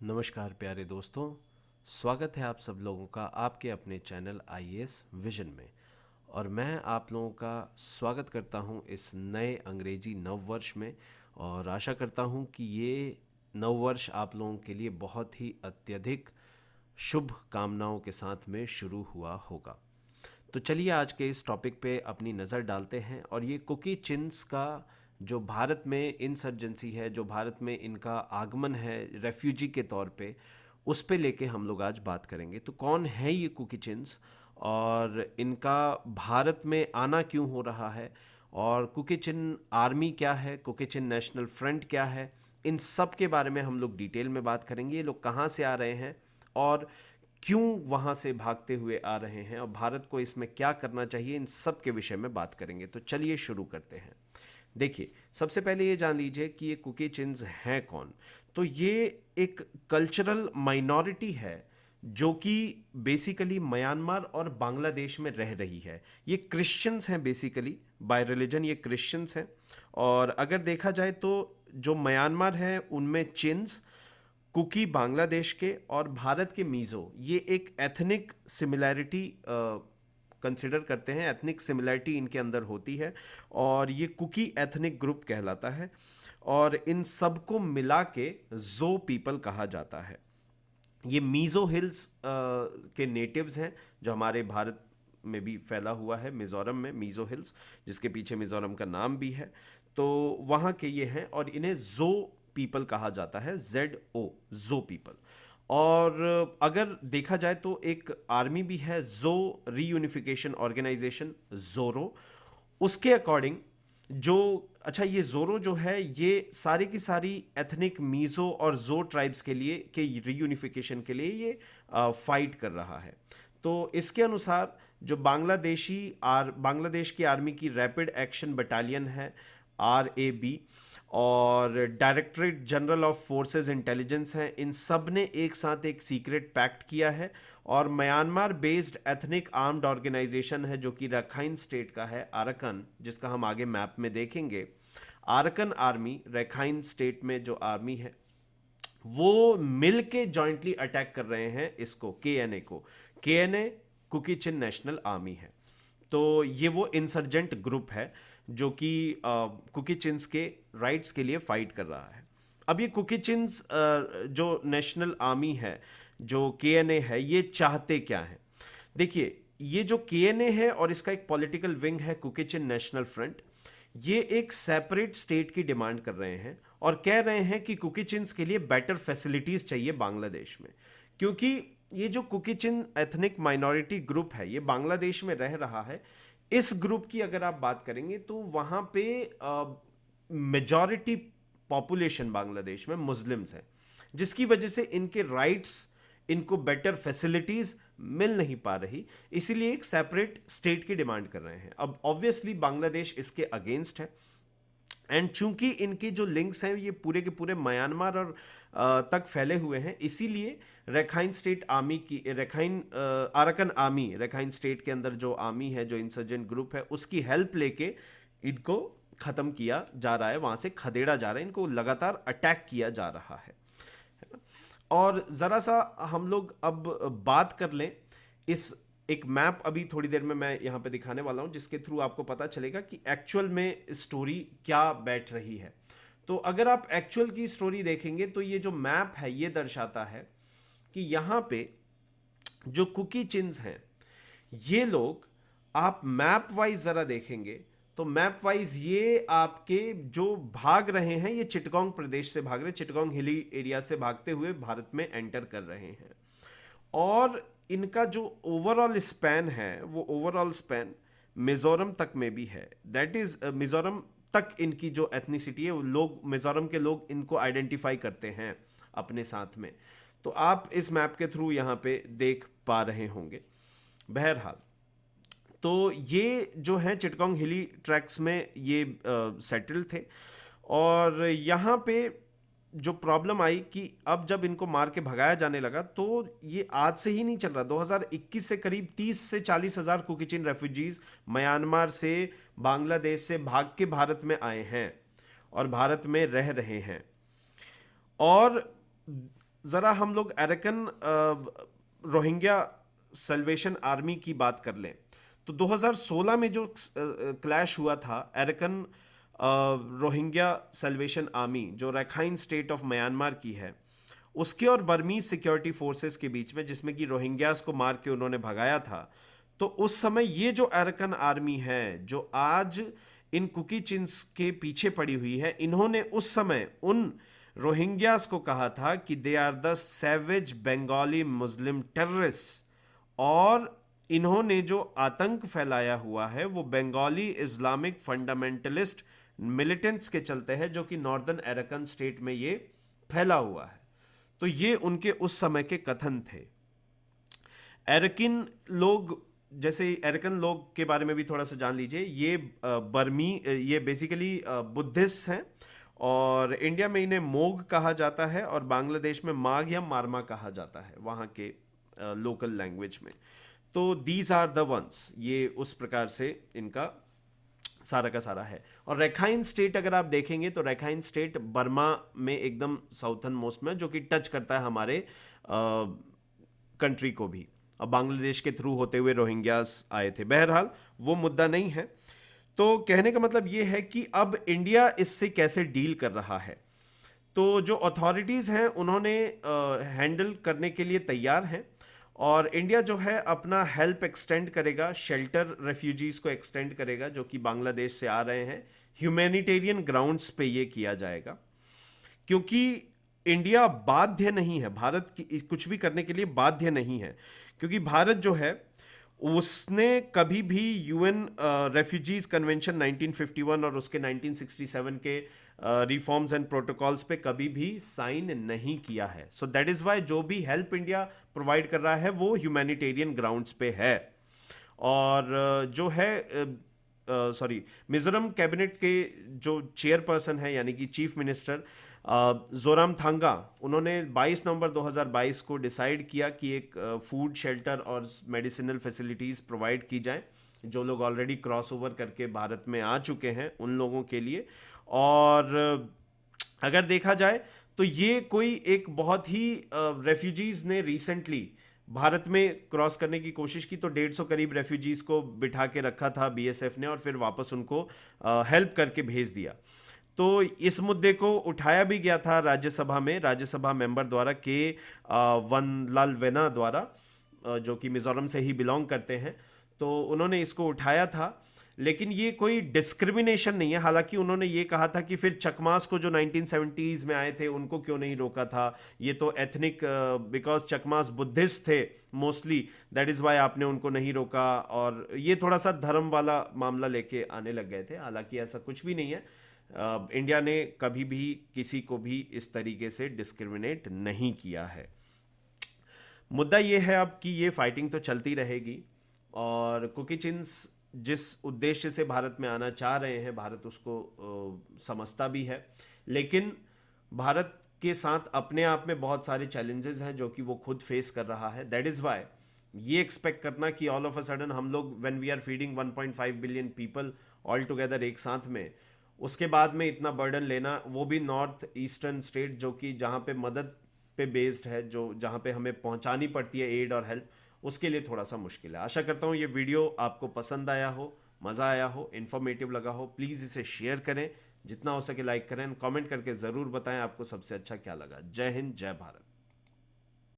नमस्कार प्यारे दोस्तों। स्वागत है आप सब लोगों का आपके अपने चैनल आईएएस विजन में। और मैं आप लोगों का स्वागत करता हूं इस नए अंग्रेजी नव वर्ष में। और आशा करता हूं कि ये नव वर्ष आप लोगों के लिए बहुत ही अत्यधिक शुभ कामनाओं के साथ में शुरू हुआ होगा। तो चलिए आज के इस टॉपिक पे अपनी नज़र डालते हैं। और ये कुकी चिन्स का जो भारत में इंसर्जेंसी है, जो भारत में इनका आगमन है रेफ्यूजी के तौर पे, उस पे लेके हम लोग आज बात करेंगे। तो कौन है ये कुकी चिन्स और इनका भारत में आना क्यों हो रहा है, और कुकी चिन आर्मी क्या है, कुकी चिन नेशनल फ्रंट क्या है, इन सब के बारे में हम लोग डिटेल में बात करेंगे। ये लोग कहाँ से आ रहे हैं और क्यों वहाँ से भागते हुए आ रहे हैं, और भारत को इसमें क्या करना चाहिए, इन सब के विषय में बात करेंगे। तो चलिए शुरू करते हैं। देखिए, सबसे पहले ये जान लीजिए कि ये कुकी चिन्स हैं कौन। तो ये एक कल्चरल माइनॉरिटी है जो कि बेसिकली म्यांमार और बांग्लादेश में रह रही है। ये क्रिश्चियंस हैं, बेसिकली बाय रिलीजन ये क्रिश्चियंस हैं। और अगर देखा जाए तो जो म्यांमार है उनमें चिन्स, कुकी बांग्लादेश के, और भारत के मीज़ो, ये एक एथनिक सिमिलैरिटी कंसिडर करते हैं। एथनिक सिमिलैरिटी इनके अंदर होती है और ये कुकी एथनिक ग्रुप कहलाता है। और इन सबको मिला के जो पीपल कहा जाता है। ये मीज़ो हिल्स के नेटिव्स हैं, जो हमारे भारत में भी फैला हुआ है। मिज़ोरम में मीज़ो हिल्स, जिसके पीछे मिज़ोरम का नाम भी है, तो वहाँ के ये हैं। और इन्हें जो पीपल कहा जाता है, ZO, जो पीपल। और अगर देखा जाए तो एक आर्मी भी है, जो रीयूनिफिकेशन ऑर्गेनाइजेशन, जोरो। उसके अकॉर्डिंग जो, अच्छा, ये जोरो जो है ये सारी की सारी एथनिक मीज़ो और जो ट्राइब्स के लिए के रीयूनिफिकेशन के लिए ये फाइट कर रहा है। तो इसके अनुसार जो बांग्लादेश की आर्मी की रैपिड एक्शन बटालियन है, RAB, और directorate general of forces intelligence हैं, इन सब ने एक साथ एक सीक्रेट पैक्ट किया है। और Myanmar based ethnic armed organisation है जो कि रखाइन स्टेट का है, आरकन, जिसका हम आगे मैप में देखेंगे। आरकन आर्मी, रखाइन स्टेट में जो आर्मी है, वो मिल के जॉइंटली अटैक कर रहे हैं इसको, KNA को। KNA कुकी चिन नेशनल आर्मी है। तो ये वो इंसर्जेंट ग्रुप है जो कि कुकी चिन्स के राइट्स के लिए फाइट कर रहा है। अब ये कुकी चिन्स जो नेशनल आर्मी है, जो KNA है, ये चाहते क्या है। देखिए, ये जो KNA है और इसका एक पॉलिटिकल विंग है कुकी चिन नेशनल फ्रंट, ये एक सेपरेट स्टेट की डिमांड कर रहे हैं और कह रहे हैं कि कुकी चिन्स के लिए बेटर फैसिलिटीज चाहिए बांग्लादेश में। क्योंकि ये जो कुकी चिन एथनिक माइनॉरिटी ग्रुप है, ये बांग्लादेश में रह रहा है। इस ग्रुप की अगर आप बात करेंगे तो वहां पे मेजॉरिटी पॉपुलेशन बांग्लादेश में मुस्लिम्स है, जिसकी वजह से इनके राइट्स, इनको बेटर फैसिलिटीज मिल नहीं पा रही। इसीलिए एक सेपरेट स्टेट की डिमांड कर रहे हैं। अब ऑब्वियसली बांग्लादेश इसके अगेंस्ट है। एंड चूंकि इनके जो लिंक्स हैं ये पूरे के पूरे म्यांमार और तक फैले हुए हैं, इसीलिए रखाइन स्टेट आर्मी की, आरकन आर्मी, रखाइन स्टेट के अंदर जो आर्मी है, जो इंसर्जेंट ग्रुप है, उसकी हेल्प लेके इनको खत्म किया जा रहा है, वहां से खदेड़ा जा रहा है, इनको लगातार अटैक किया जा रहा है ना? और जरा सा हम लोग अब बात कर लें इस, एक मैप अभी थोड़ी देर में मैं यहां पे दिखाने वाला हूं, जिसके थ्रू आपको पता चलेगा कि एक्चुअल में स्टोरी क्या बैठ रही है। तो अगर आप एक्चुअल की स्टोरी देखेंगे तो ये जो मैप है ये दर्शाता है कि यहां पे जो कुकी चिन्स हैं, ये लोग, आप मैप वाइज जरा देखेंगे तो मैप वाइज ये आपके जो भाग रहे हैं, ये चिटगोंग प्रदेश से भाग रहे हैं, चिटगोंग हिली एरिया से भागते हुए भारत में एंटर कर रहे हैं। और इनका जो ओवरऑल स्पैन है, वो ओवरऑल स्पैन मिजोरम तक में भी है। दैट इज मिजोरम तक इनकी जो एथनिसिटी है, वो लोग, मिजोरम के लोग इनको आइडेंटिफाई करते हैं अपने साथ में। तो आप इस मैप के थ्रू यहाँ पे देख पा रहे होंगे। बहरहाल, तो ये जो है चिटगोंग हिली ट्रैक्स में ये सेटल थे। और यहाँ पे जो प्रॉब्लम आई कि अब जब इनको मार के भगाया जाने लगा, तो ये आज से ही नहीं चल रहा। 2021 से करीब 30 से 40 हजार कुकी चिन रेफ्यूजीज म्यांमार से, बांग्लादेश से भाग के भारत में आए हैं और भारत में रह रहे हैं। और ज़रा हम लोग अरकन रोहिंग्या सल्वेशन आर्मी की बात कर लें तो 2016 में जो क्लैश हुआ था अरकन रोहिंग्या सल्वेशन आर्मी जो रखाइन स्टेट ऑफ म्यांमार की है उसके और बर्मीज सिक्योरिटी फोर्सेस के बीच में, जिसमें कि रोहिंग्यास को मार के उन्होंने भगाया था, तो उस समय ये जो अरकन आर्मी है जो आज इन कुकी चिन्स के पीछे पड़ी हुई है, इन्होंने उस समय उन रोहिंग्यास को कहा था कि they are the savage Bengali Muslim terrorist, और इन्होंने जो आतंक फैलाया हुआ है वो बंगाली इस्लामिक फंडामेंटलिस्ट मिलिटेंट्स के चलते हैं जो कि नॉर्दर्न अरकन स्टेट में ये फैला हुआ है। तो ये उनके उस समय के कथन थे। अरकिन लोग, जैसे अरकन लोग के बारे में भी थोड़ा सा जान लीजिए। ये बेसिकली बुद्धिस्ट हैं और इंडिया में इन्हें मोग कहा जाता है और बांग्लादेश में माग या मारमा कहा जाता है वहाँ के लोकल लैंग्वेज में। तो दीज आर द वंस, ये उस प्रकार से इनका सारा का सारा है। और रखाइन स्टेट अगर आप देखेंगे तो रखाइन स्टेट बर्मा में एकदम साउथर्न मोस्ट में, जो कि टच करता है हमारे कंट्री को भी, और बांग्लादेश के थ्रू होते हुए रोहिंग्यास आए थे। बहरहाल वो मुद्दा नहीं है। तो कहने का मतलब ये है कि अब इंडिया इससे कैसे डील कर रहा है। तो जो अथॉरिटीज़ हैं उन्होंने हैंडल करने के लिए तैयार हैं, और इंडिया जो है अपना हेल्प एक्सटेंड करेगा, शेल्टर रेफ्यूजीज को एक्सटेंड करेगा जो कि बांग्लादेश से आ रहे हैं। ह्यूमैनिटेरियन ग्राउंड्स पे ये किया जाएगा, क्योंकि इंडिया बाध्य नहीं है, भारत की कुछ भी करने के लिए बाध्य नहीं है, क्योंकि भारत जो है उसने कभी भी यूएन रेफ्यूजीज कन्वेंशन 1951 और उसके 1967 के रिफॉर्म्स एंड प्रोटोकॉल्स पे कभी भी साइन नहीं किया है। सो दैट इज वाई जो भी हेल्प इंडिया प्रोवाइड कर रहा है वो ह्यूमैनिटेरियन ग्राउंड्स पे है। और जो है मिजोरम कैबिनेट के जो चेयरपर्सन है यानी कि चीफ मिनिस्टर जोरामथांगा, उन्होंने 22 नवंबर 2022 को डिसाइड किया कि एक फूड शेल्टर और मेडिसिनल फैसिलिटीज़ प्रोवाइड की जाए जो लोग ऑलरेडी क्रॉस ओवर करके भारत में आ चुके हैं उन लोगों के लिए। और अगर देखा जाए तो ये कोई एक बहुत ही रेफ्यूजीज़ ने रिसेंटली भारत में क्रॉस करने की कोशिश की, तो 150 करीब रेफ्यूजीज को बिठा के रखा था बीएसएफ ने और फिर वापस उनको हेल्प करके भेज दिया। तो इस मुद्दे को उठाया भी गया था राज्यसभा में, राज्यसभा मेंबर द्वारा के वनलाल वेना द्वारा, जो कि मिजोरम से ही बिलोंग करते हैं। तो उन्होंने इसको उठाया था, लेकिन ये कोई डिस्क्रिमिनेशन नहीं है। हालांकि उन्होंने ये कहा था कि फिर चकमास को जो 1970s में आए थे उनको क्यों नहीं रोका था, ये तो एथनिक, बिकॉज चकमास बुद्धिस्ट थे मोस्टली, दैट इज़ वाई आपने उनको नहीं रोका। और ये थोड़ा सा धर्म वाला मामला लेके आने लग गए थे। हालांकि ऐसा कुछ भी नहीं है। इंडिया ने कभी भी किसी को भी इस तरीके से डिस्क्रिमिनेट नहीं किया है। मुद्दा ये है अब कि ये फाइटिंग तो चलती रहेगी, और कुकी चिन्स जिस उद्देश्य से भारत में आना चाह रहे हैं भारत उसको समझता भी है, लेकिन भारत के साथ अपने आप में बहुत सारे चैलेंजेस हैं जो कि वो खुद फेस कर रहा है। दैट इज़ वाई ये एक्सपेक्ट करना कि ऑल ऑफ अ सडन हम लोग when we are feeding 1.5 billion people all together एक साथ में, उसके बाद में इतना बर्डन लेना, वो भी नॉर्थ ईस्टर्न स्टेट जो कि जहाँ पे मदद पे बेस्ड है, जो जहाँ पे हमें पहुँचानी पड़ती है एड और हेल्प, उसके लिए थोड़ा सा मुश्किल है। आशा करता हूँ ये वीडियो आपको पसंद आया हो, मज़ा आया हो, इन्फॉर्मेटिव लगा हो। प्लीज़ इसे शेयर करें, जितना हो सके लाइक करें, कमेंट करके ज़रूर बताएं आपको सबसे अच्छा क्या लगा। जय हिंद, जय भारत।